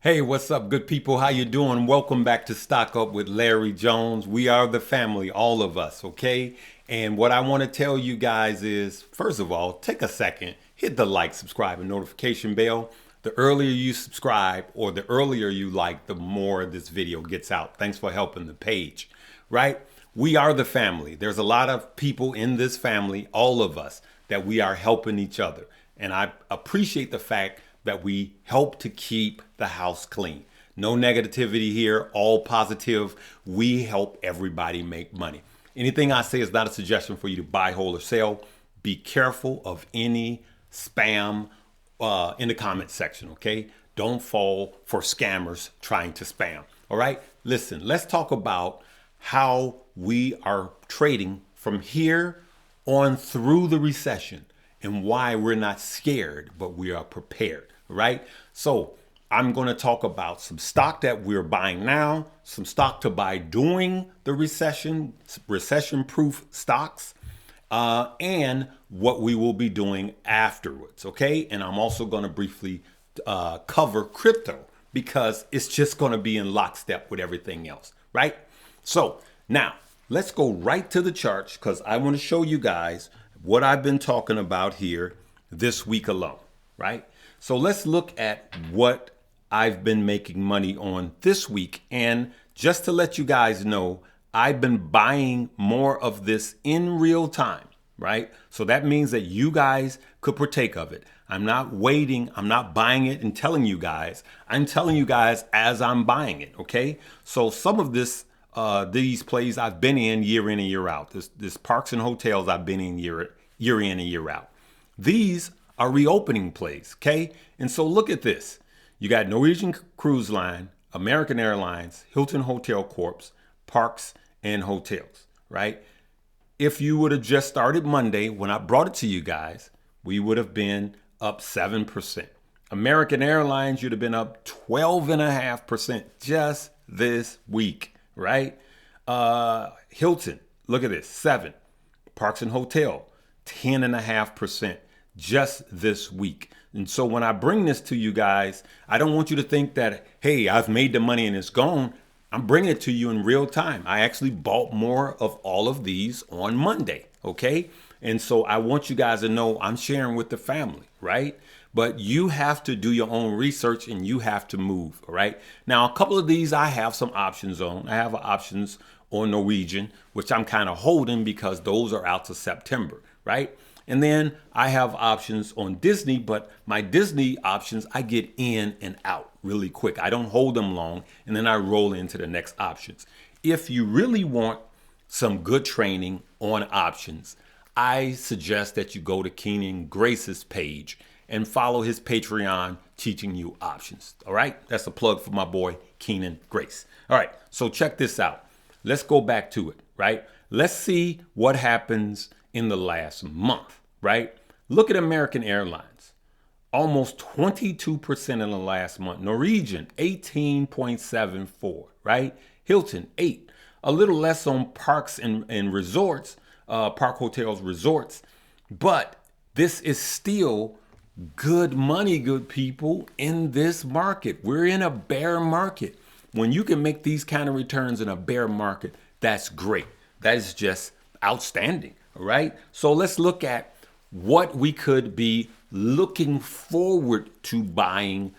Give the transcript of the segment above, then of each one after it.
Hey, what's up, good people? How you doing? Welcome back to Stock Up with Larry Jones. We are the family, all of us, okay? And what I want to tell you guys is, first of all, take a second, hit the like, subscribe, and notification bell. The earlier you subscribe or the earlier you like, the more this video gets out. Thanks for helping the page, right? We are the family. There's a lot of people in this family, all of us, that we are helping each other. And I appreciate the fact that we help to keep the house clean. No negativity here, all positive. We help everybody make money. Anything I say is not a suggestion for you to buy, hold, or sell. Be careful of any spam in the comment section, okay? Don't fall for scammers trying to spam, all right? Listen, let's talk about how we are trading from here on through the recession and why we're not scared, but we are prepared. Right? So I'm going to talk about some stock that we're buying now, some stock to buy during the recession-proof stocks, and what we will be doing afterwards. Okay. And I'm also going to briefly cover crypto because it's just going to be in lockstep with everything else. Right? So now let's go right to the charts because I want to show you guys what I've been talking about here this week alone. Right? So let's look at what I've been making money on this week. And just to let you guys know, I've been buying more of this in real time, right? So that means that you guys could partake of it. I'm not waiting. I'm not buying it and telling you guys. I'm telling you guys as I'm buying it, okay? So some of these plays I've been in and year out. This parks and hotels I've been in year in and year out. These are reopening plays, okay? And so look at this. You got Norwegian Cruise Line, American Airlines, Hilton Hotel Corp, Parks and Hotels, right? If you would have just started Monday when I brought it to you guys, we would have been up 7%. American Airlines, you'd have been up 12.5% just this week, right? Hilton, look at this, 7. Parks and Hotel, 10.5%. Just this week. And so when I bring this to you guys, I don't want you to think that, hey, I've made the money and it's gone. I'm bringing it to you in real time. I actually bought more of all of these on Monday. Okay. And so I want you guys to know I'm sharing with the family, right? But you have to do your own research and you have to move. All right. Now, a couple of these I have some options on. I have options on Norwegian, which I'm kind of holding because those are out to September, right? And then I have options on Disney, but my Disney options, I get in and out really quick. I don't hold them long, and then I roll into the next options. If you really want some good training on options, I suggest that you go to Keenan Grace's page and follow his Patreon teaching you options. All right? That's a plug for my boy, Keenan Grace. All right, so check this out. Let's go back to it, right? Let's see what happens in the last month, right? Look at American Airlines, almost 22% in the last month. Norwegian, 18.74, right? Hilton, 8. A little less on parks and resorts, park hotels, resorts. But this is still good money, good people, in this market. We're in a bear market. When you can make these kind of returns in a bear market, that's great. That is just outstanding. All right. So let's look at what we could be looking forward to buying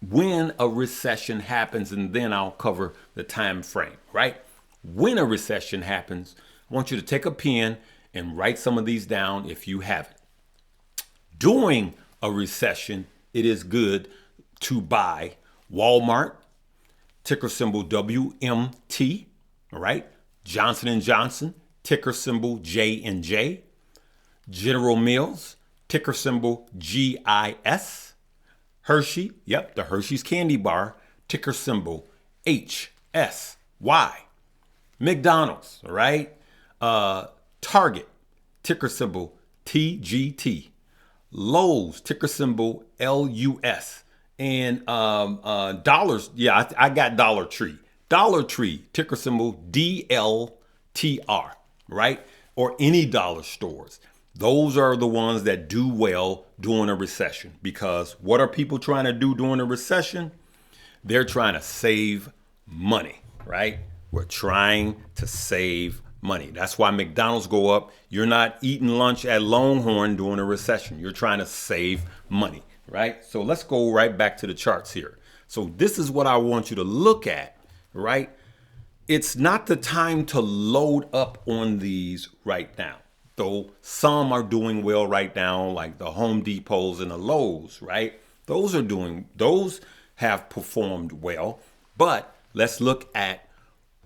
when a recession happens. And then I'll cover the time frame, right? When a recession happens, I want you to take a pen and write some of these down if you haven't. During a recession, it is good to buy Walmart, ticker symbol WMT, all right? Johnson & Johnson, ticker symbol J&J. General Mills, ticker symbol GIS. Hershey, yep, the Hershey's candy bar, ticker symbol HSY. McDonald's, all right. Target, ticker symbol TGT. Lowe's, ticker symbol LUS. And dollars, yeah, I got Dollar Tree. Dollar Tree, ticker symbol DLTR, right? Or any dollar stores. Those are the ones that do well during a recession, because what are people trying to do during a recession? They're trying to save money, right? We're trying to save money. That's why McDonald's go up. You're not eating lunch at Longhorn during a recession. You're trying to save money, right? So let's go right back to the charts here. So this is what I want you to look at, right? It's not the time to load up on these right now. Though some are doing well right now, like the Home Depots and the Lowe's, right? Those have performed well. But let's look at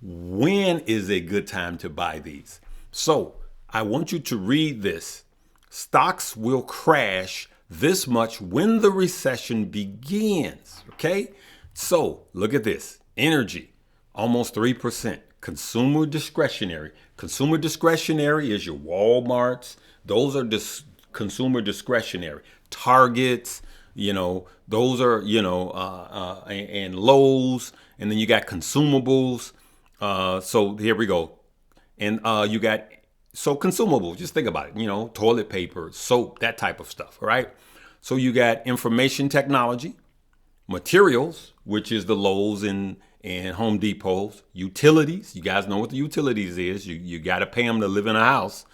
when is a good time to buy these. So I want you to read this. Stocks will crash this much when the recession begins. Okay? So look at this. Energy, almost 3%. Consumer discretionary. Consumer discretionary is your Walmarts. Those are consumer discretionary. Targets, those are, and Lowe's. And then you got consumables. So here we go. And you got, so consumables, just think about it, toilet paper, soap, that type of stuff, all right? So you got information technology, materials, which is the Lowe's and Home Depots, utilities. You guys know what the utilities is. You got to pay them to live in a house.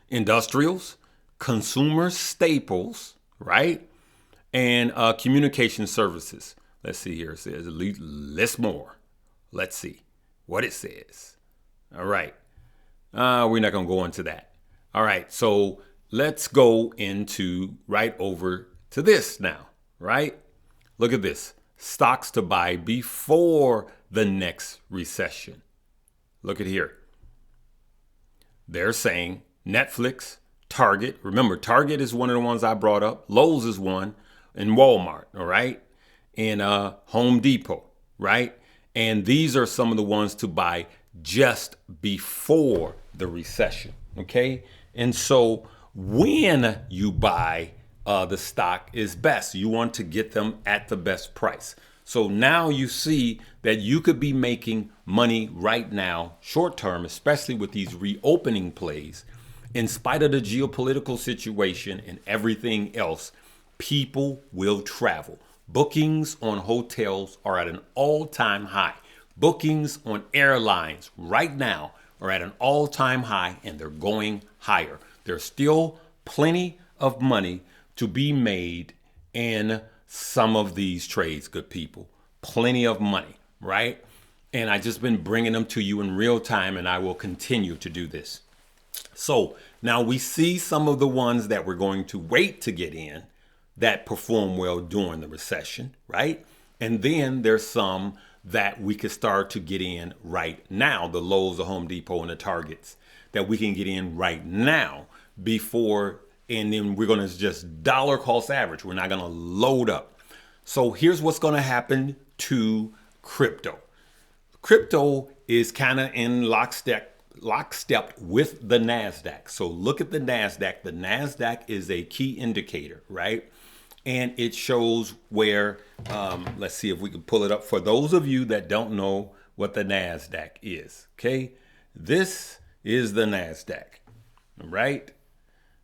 Industrials, consumer staples, right? And communication services. Let's see here. It says list more. Let's see what it says. All right. We're not going to go into that. All right. So let's go into right over to this now, right? Look at this. Stocks to buy before the next recession. Look at here. They're saying Netflix, Target. Remember, Target is one of the ones I brought up. Lowe's is one. And Walmart, all right? And Home Depot, right? And these are some of the ones to buy just before the recession, okay? And so when you buy the stock is best. You want to get them at the best price. So now you see that you could be making money right now, short term, especially with these reopening plays. In spite of the geopolitical situation and everything else, people will travel. Bookings on hotels are at an all-time high. Bookings on airlines right now are at an all-time high, and they're going higher. There's still plenty of money to be made in some of these trades, good people. Plenty of money, right? And I just been bringing them to you in real time, and I will continue to do this. So now we see some of the ones that we're going to wait to get in that perform well during the recession, right? And then there's some that we could start to get in right now, the Lowe's, the Home Depot, and the Targets, that we can get in right now before, and then we're going to just dollar cost average. We're not going to load up. So here's what's going to happen to crypto. Crypto is kind of in lockstep with the NASDAQ. So look at the NASDAQ. The NASDAQ is a key indicator, right? And it shows where, let's see if we can pull it up for those of you that don't know what the NASDAQ is, okay? This is the NASDAQ, right?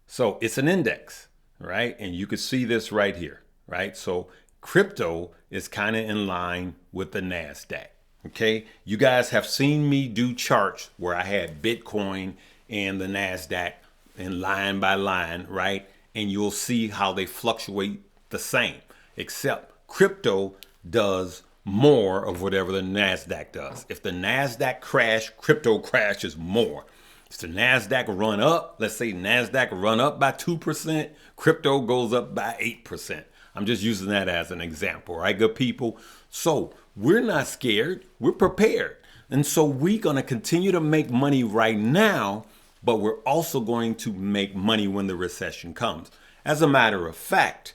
So it's an index, right? And you can see this right here, right? So crypto is kind of in line with the NASDAQ, okay? You guys have seen me do charts where I had Bitcoin and the NASDAQ in line by line, right? And you'll see how they fluctuate the same, except crypto does more of whatever the NASDAQ does. If the NASDAQ crash, crypto crashes more. If the NASDAQ run up, let's say NASDAQ run up by 2%, crypto goes up by 8%. I'm just using that as an example, right, good people? So we're not scared, we're prepared. And so we're gonna continue to make money right now, but we're also going to make money when the recession comes. As a matter of fact,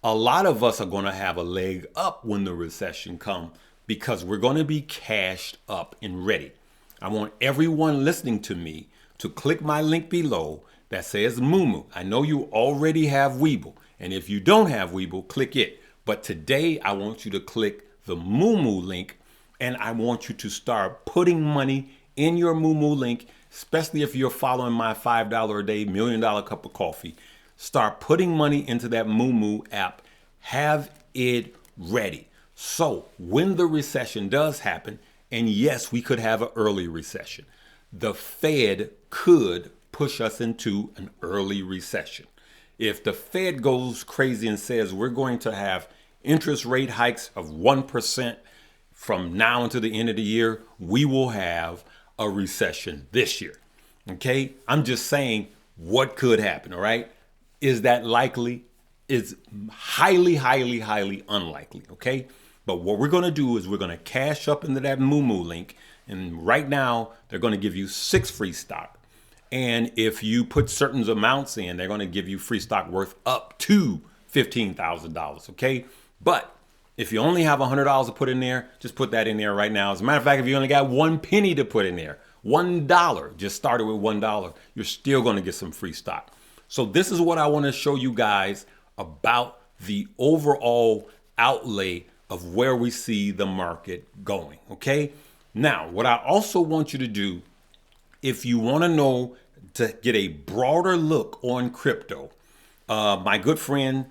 a lot of us are going to have a leg up when the recession comes because we're going to be cashed up and ready. I want everyone listening to me to click my link below that says Moomoo. I know you already have Webull, and if you don't have Webull, click it. But today I want you to click the Moomoo link, and I want you to start putting money in your Moomoo link, especially if you're following my $5 a day, $1 million cup of coffee. Start putting money into that Moomoo app. Have it ready. So when the recession does happen, and yes, we could have an early recession, the Fed could push us into an early recession. If the Fed goes crazy and says we're going to have interest rate hikes of 1% from now until the end of the year, we will have a recession this year. Okay? I'm just saying what could happen, all right? Is that likely? It's highly, highly, highly unlikely, okay? But what we're going to do is we're going to cash up into that Moo link. And right now, they're going to give you 6 free stock. And if you put certain amounts in, they're going to give you free stock worth up to $15,000, okay? But if you only have $100 to put in there, just put that in there right now. As a matter of fact, if you only got 1 penny to put in there, $1, just started with $1, you're still going to get some free stock. So this is what I want to show you guys about the overall outlay of where we see the market going, okay? Now, what I also want you to do, if you want to know, to get a broader look on crypto, my good friend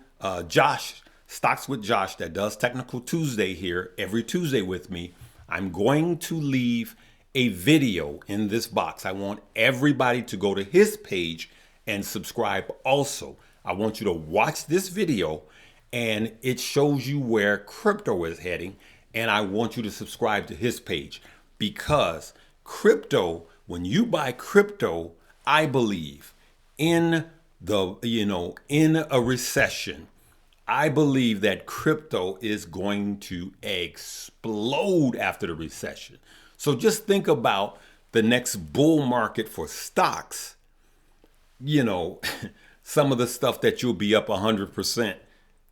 Josh, Stocks with Josh, that does Technical Tuesday here every Tuesday with me, I'm going to leave a video in this box. I want everybody to go to his page and subscribe also. I want you to watch this video and it shows you where crypto is heading. And I want you to subscribe to his page because crypto, when you buy crypto, I believe in in a recession, I believe that crypto is going to explode after the recession. So just think about the next bull market for stocks. Some of the stuff that you'll be up 100%.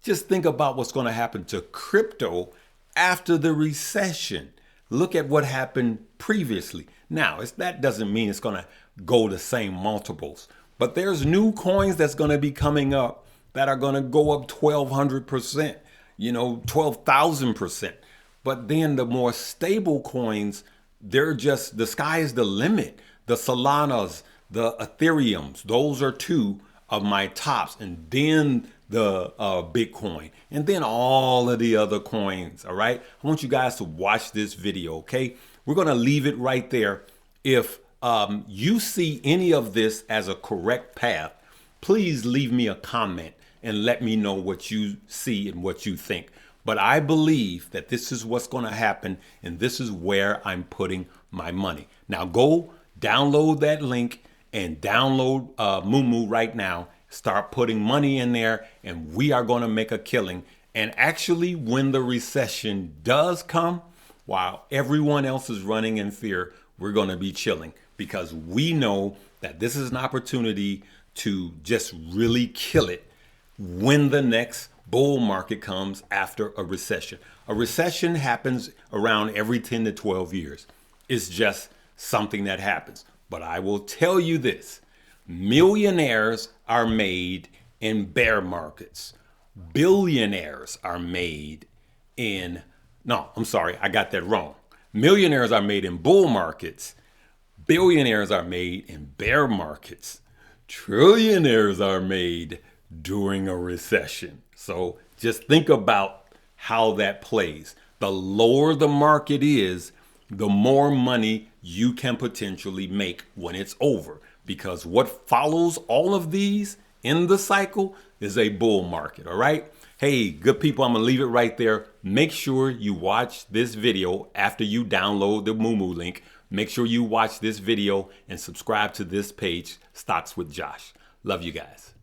Just think about what's going to happen to crypto after the recession. Look at what happened previously. Now, that doesn't mean it's going to go the same multiples, but there's new coins that's going to be coming up that are going to go up 1,200%, 12,000%. But then the more stable coins, the sky is the limit. The Solanas, the Ethereums, those are 2 of my tops. And then the Bitcoin, and then all of the other coins. All right. I want you guys to watch this video. Okay. We're going to leave it right there. If you see any of this as a correct path, please leave me a comment and let me know what you see and what you think. But I believe that this is what's going to happen, and this is where I'm putting my money. Now go download that link and download Moo right now. Start putting money in there, and we are going to make a killing. And actually, when the recession does come, while everyone else is running in fear, we're going to be chilling because we know that this is an opportunity to just really kill it when the next bull market comes after a recession. A recession happens around every 10 to 12 years. It's just something that happens. But I will tell you this. Millionaires are made in bear markets. Billionaires are made in, no, I'm sorry, I got that wrong. Millionaires are made in bull markets. Billionaires are made in bear markets. Trillionaires are made during a recession. So just think about how that plays. The lower the market is, the more money you can potentially make when it's over. Because what follows all of these in the cycle is a bull market, all right? Hey, good people, I'm going to leave it right there. Make sure you watch this video after you download the Moo link. Make sure you watch this video and subscribe to this page, Stocks with Josh. Love you guys.